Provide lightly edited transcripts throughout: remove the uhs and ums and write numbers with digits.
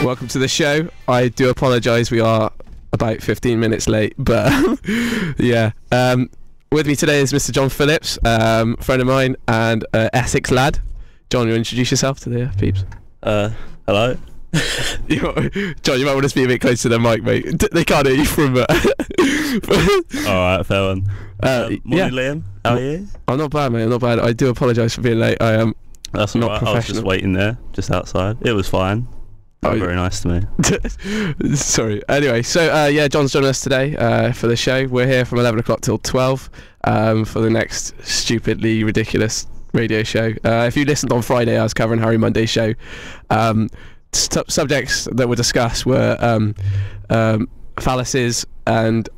Welcome to the show. I do apologise, we are about 15 minutes late, but yeah. With me today is Mr. John Phillips, friend of mine and Essex lad. John, you introduce yourself to the peeps? Hello. John, you might want to speak a bit closer to the mic, mate. They can't hear you from... Alright, fair one. Morning, yeah. Liam. How are you? I'm not bad, mate. I'm not bad. I do apologise for being late. I am That's not alright. professional. I was just waiting there, just outside. It was fine. Very nice to me. Sorry. Anyway, so yeah, John's joining us today for the show. We're here from 11 o'clock till 12 for the next stupidly ridiculous radio show. If you listened on Friday, I was covering Harry Monday's show. Subjects that were discussed were fallacies and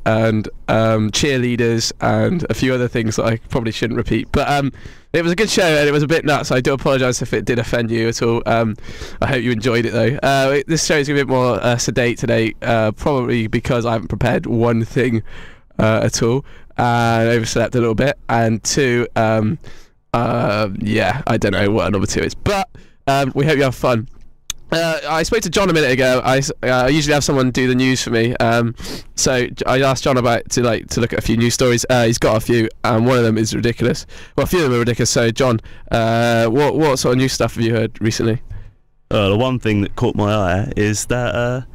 cheerleaders and a few other things that I probably shouldn't repeat. But it was a good show and it was a bit nuts. I do apologise if it did offend you at all. I hope you enjoyed it though. This show is a bit more sedate today, probably because I haven't prepared one thing at all and overslept a little bit. And two, yeah, I don't know what number two is, but we hope you have fun. I spoke to John a minute ago. I usually have someone do the news for me, so I asked John to look at a few news stories. He's got a few, and one of them is ridiculous. Well, a few of them are ridiculous. So, John, what sort of new stuff have you heard recently? The one thing that caught my eye is that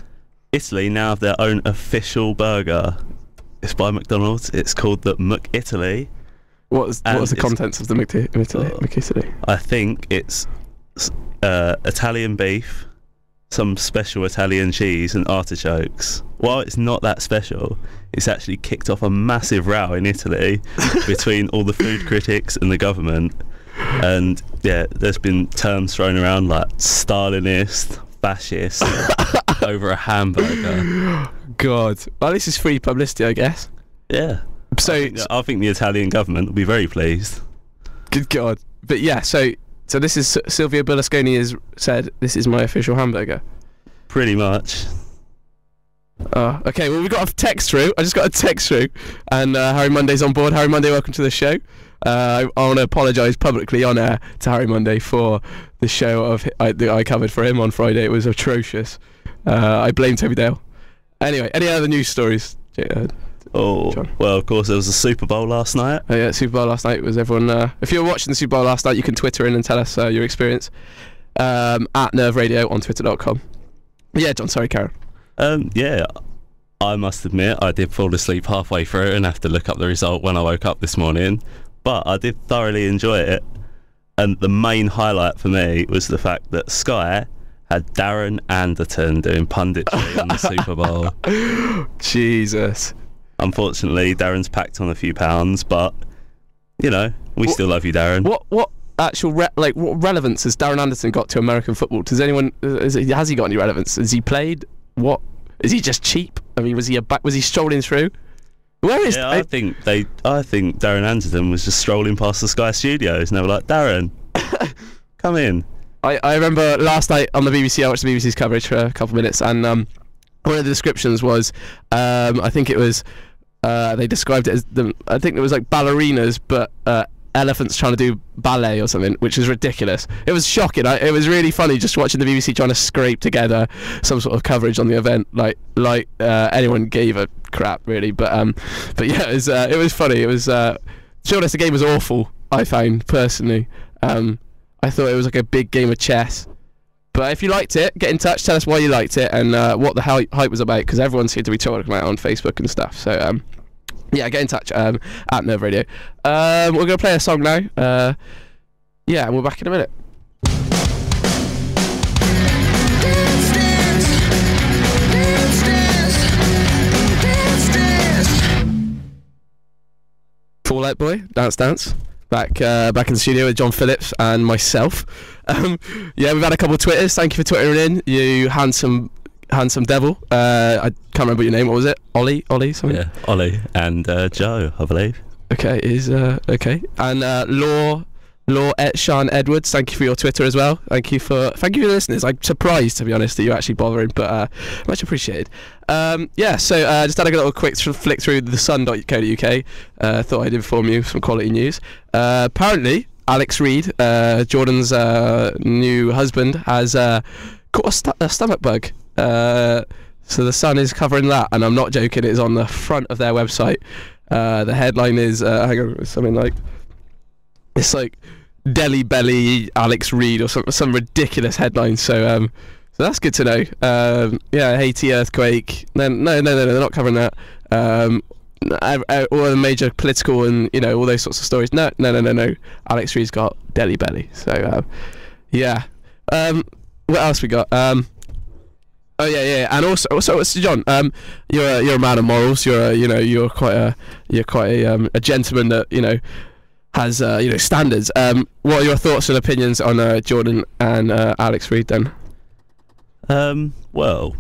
Italy now have their own official burger. It's by McDonald's. It's called the McItaly. What's the contents of the McItaly? I think it's Italian beef, some special Italian cheese and artichokes. While it's not that special, it's actually kicked off a massive row in Italy between all the food critics and the government. And yeah, there's been terms thrown around like Stalinist, fascist over a hamburger. God, well, this is free publicity, I guess. Yeah. So I think the Italian government will be very pleased. Good God. But yeah, so this is Silvio Berlusconi has said this is my official hamburger. Pretty much. Okay, well, we got a text through. I just got a text through, and Harry Monday's on board. Harry Monday, welcome to the show. I want to apologise publicly on air to Harry Monday for the show that I covered for him on Friday. It was atrocious. I blame Toby Dale. Anyway, any other news stories? John? Well, of course, there was a Super Bowl last night. Oh yeah, Super Bowl last night was everyone. If you were watching the Super Bowl last night, you can Twitter in and tell us your experience at Nerve Radio on Twitter.com. Yeah, John. Sorry, Karen. Yeah, I must admit I did fall asleep halfway through and have to look up the result when I woke up this morning. But I did thoroughly enjoy it, and the main highlight for me was the fact that Sky had Darren Anderton doing punditry on the Super Bowl. Jesus. Unfortunately, Darren's packed on a few pounds, but you know, we still love you, Darren. What actual what relevance has Darren Anderton got to American football? Has he got any relevance? Has he played? What is he just cheap? I mean, was he strolling through? Where is? Yeah, I think Darren Anderton was just strolling past the Sky Studios, and they were like, Darren, come in. I remember last night on the BBC, I watched the BBC's coverage for a couple of minutes, and one of the descriptions was, I think it was, they described it as I think it was like ballerinas, but elephants trying to do ballet or something, which is ridiculous. It was shocking. It was really funny just watching the BBC trying to scrape together some sort of coverage on the event, like anyone gave a crap really. But yeah, it was funny. It was, to be honest, the game was awful. I found personally. I thought it was like a big game of chess. But if you liked it, get in touch, tell us why you liked it and what the hype was about, because everyone seemed to be talking about it on Facebook and stuff. So yeah, get in touch at Nerve Radio. We're going to play a song now. Yeah, and we're back in a minute. Fall Out Boy, Dance Dance. Back in the studio with John Phillips and myself. Yeah, we've had a couple of Twitters. Thank you for twittering in, you handsome devil. I can't remember your name. What was it? Ollie something? Yeah, Ollie and Joe, I believe. Okay, okay. And Sean Edwards, thank you for your Twitter as well. Thank you for listeners. I'm surprised, to be honest, that you're actually bothering, but much appreciated. Yeah, so just had a little quick flick through thesun.co.uk. Thought I'd inform you of some quality news. Apparently, Alex Reid, Jordan's new husband, has caught a stomach bug. So the Sun is covering that, and I'm not joking. It's on the front of their website. The headline is hang on, something like it's like Delhi Belly Alex Reid or some ridiculous headline. So that's good to know. Haiti earthquake. No, they're not covering that. All the major political and all those sorts of stories. No. Alex Reid's got Delhi Belly. So what else we got? And also, John, you're a man of morals. You're quite a gentleman that has standards. What are your thoughts and opinions on Jordan and Alex Reid then? Well,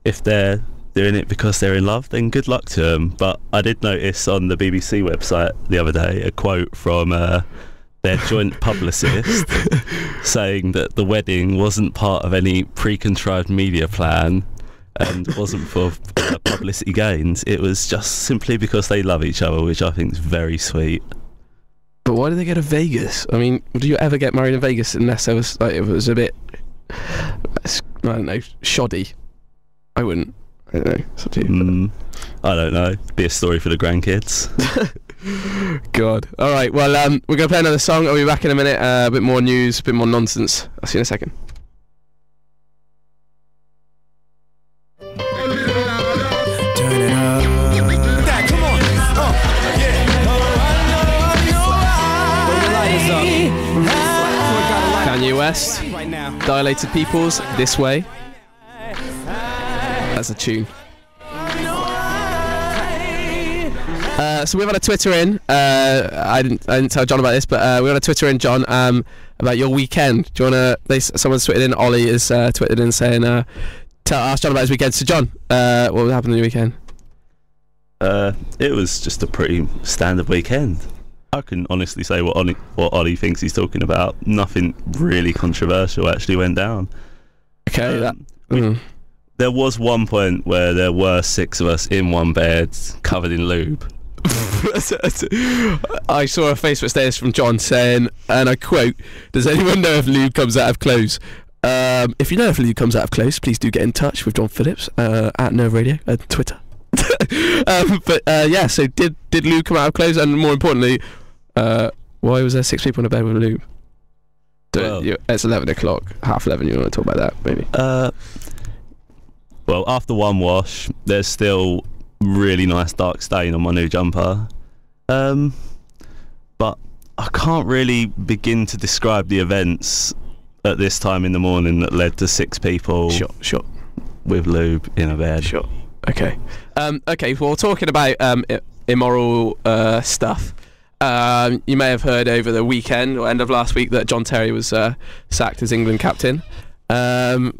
if they're doing it because they're in love, then good luck to them. But I did notice on the BBC website the other day a quote from their joint publicist saying that the wedding wasn't part of any pre-contrived media plan and wasn't for publicity gains. It was just simply because they love each other, which I think is very sweet. But why did they go to Vegas? I mean, would you ever get married in Vegas unless it was a bit, I don't know, shoddy? I wouldn't. I don't know. It's up to you. I don't know. Be a story for the grandkids. God. All right. Well, we're gonna play another song. I'll be back in a minute. A bit more news, a bit more nonsense. I'll see you in a second. Turn it up. Dad, come on. Kanye West, Dilated Peoples, This Way. That's a tune. So we've had a Twitter in. I didn't tell John about this, but we had a Twitter in, John, about your weekend. Do you wanna? Someone's tweeted in. Ollie is tweeted in saying, ask John about his weekend. So John, what happened on your weekend? It was just a pretty standard weekend. I can honestly say what Ollie thinks he's talking about. Nothing really controversial actually went down. Okay, there was one point where there were 6 of us in one bed covered in lube. I saw a Facebook status from John saying, and I quote, "Does anyone know if lube comes out of clothes? If you know if lube comes out of clothes, please do get in touch with John Phillips at Nerve Radio at Twitter." So did lube come out of clothes? And more importantly, why was there 6 people in a bed with lube? It's 11 o'clock, half 11. You want to talk about that, maybe? Well, after one wash, there's still really nice dark stain on my new jumper. But I can't really begin to describe the events at this time in the morning that led to 6 people Sure. with lube in a bed. Sure. Okay. Well, talking about immoral stuff, you may have heard over the weekend or end of last week that John Terry was sacked as England captain. I'm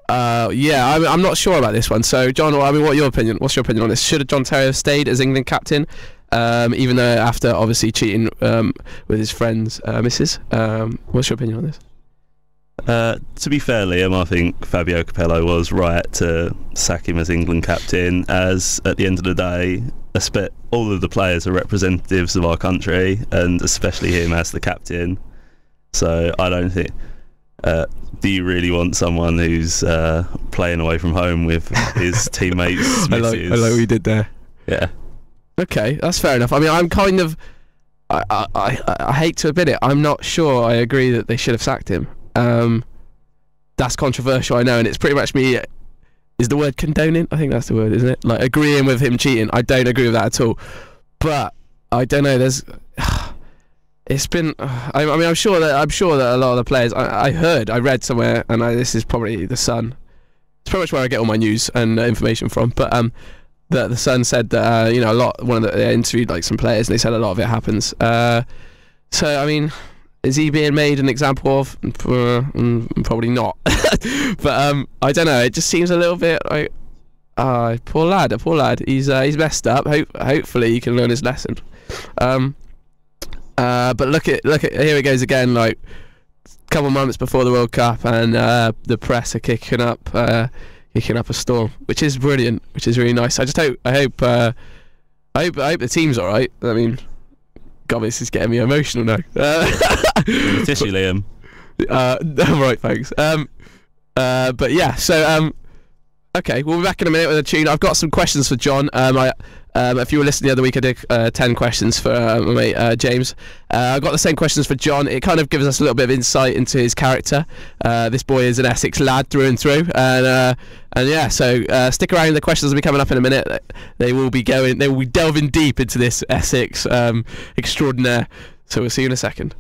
not sure about this one. So, John, what's your opinion on this? Should John Terry have stayed as England captain, even though after obviously cheating with his friend's missus? What's your opinion on this? To be fair, Liam, I think Fabio Capello was right to sack him as England captain, as at the end of the day, all of the players are representatives of our country, and especially him as the captain. So I don't think... do you really want someone who's playing away from home with his teammates' missus? I like what you did there. Yeah. Okay, that's fair enough. I mean, I'm kind of... I hate to admit it, I'm not sure I agree that they should have sacked him. That's controversial, I know, and it's pretty much me... Is the word condoning? I think that's the word, isn't it? Like, agreeing with him cheating. I don't agree with that at all. But, I don't know, there's... It's been... I'm sure that a lot of the players... I read somewhere, and this is probably The Sun. It's pretty much where I get all my news and information from, but the Sun said that, they interviewed, like, some players, and they said a lot of it happens. So, I mean... Is he being made an example of? Probably not. But I don't know. It just seems a little bit like, poor lad. He's messed up. Hopefully he can learn his lesson. But look at here it goes again. Like a couple of months before the World Cup, and the press are kicking up a storm, which is brilliant, which is really nice. I hope the team's all right. I mean. God, this is getting me emotional now. Tissue, Liam. Right, thanks. But yeah, so Okay, we'll be back in a minute with a tune. I've got some questions for John. If you were listening the other week, I did 10 questions for my mate James. I've got the same questions for John. It kind of gives us a little bit of insight into his character. This boy is an Essex lad through and through, and yeah. So stick around. The questions will be coming up in a minute. They will be delving deep into this Essex extraordinaire. So we'll see you in a second.